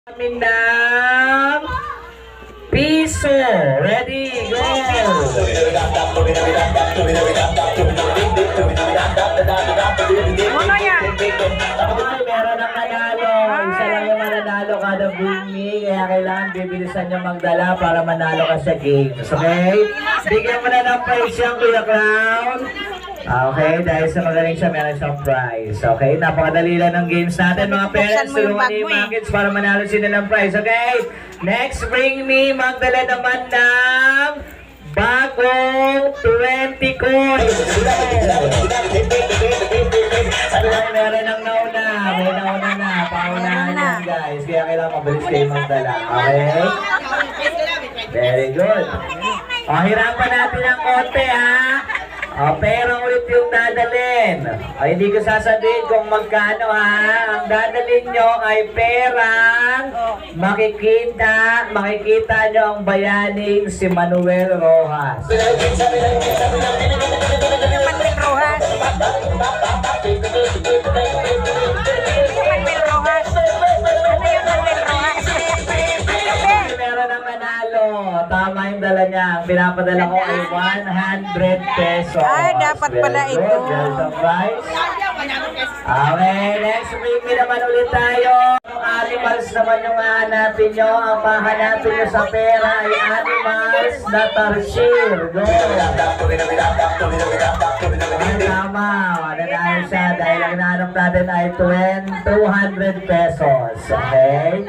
Amin ng piso. Ready, go! Ano yan? Okay, meron ng manalo. Isa lang yung mananalo kada bumi. Kaya kailangan bibilisan nyo magdala para manalo ka sa games. Okay? Bigyan mo na ng prize yung Kuya Clown. Okay, dahil sa magaling siya, meron siyang prize. Okay, napakadali lang ng games natin mga parents. Tulungan niyo yung mga kids para manalo sila ng prize. Okay? Next, bring me magdala naman ng bagong 20 coins. Okay, meron ng nauna. May nauna na. Paunahan yan guys. Kaya kailangan mabilis kayo magdala. Okay? Very good. O, hirapan natin ng konti ha. O, pera ulit yung dadalhin. O, hindi ko sasabihin kung magkano ha. Ang dadalhin nyo ay perang makikita nyo ang bayaning si Manuel Rojas. Manuel Rojas. Manuel Rojas. Ano yung Manuel Rojas? Meron ang manalo. Tama yung dala niya. Ang pinapadala ko ay 100 pesos. Ay, dapat pala Very ito. good. There's a prize. Okay, next week naman ulit tayo. Ang animals naman yung hahanapin nyo. Ang mahanapin nyo sa pera ay animals na tarsier. Go! Ay, tama. Nanalo siya dahil ang hinahanap natin ay 200 pesos. Okay?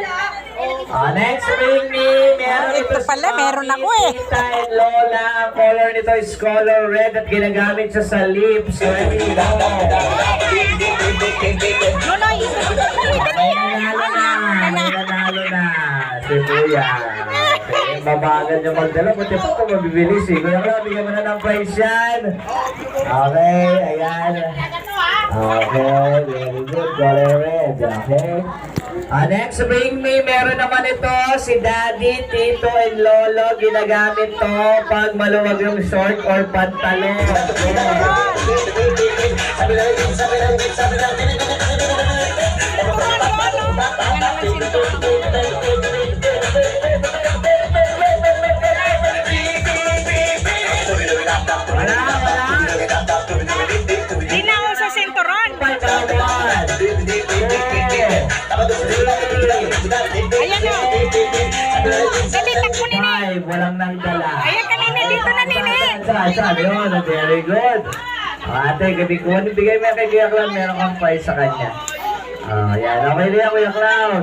Next week meron Ito pala, meron ako eh. Tita and Lola. Ang color nito is color red at ginagamit siya sa lips. Ready, go! Nunoy! May nanalo na. Si Kuya. Okay, mabagal niya magdala. Buti pa ito mabibilis eh. Kuya Clown, bigyan mo na ng prize yan. Okay, ayan. Okay, very good. Color red. Okay. Next, bring me. Meron naman ito si Daddy, Tito, and Lolo. Ginagamit to pag maluwag yung short or pantalon. Wala. Di na ako sa sinturon. Ayan o. Dali, takbo nini. Five, walang nagdala. Ayan kanina, dito na nini. Saan yun? Very good. Ate, gabi ko. Bigay mo kay Kuya Clown. Meron kang prize sa kanya. Yan. Okay na yan, Kuya Clown.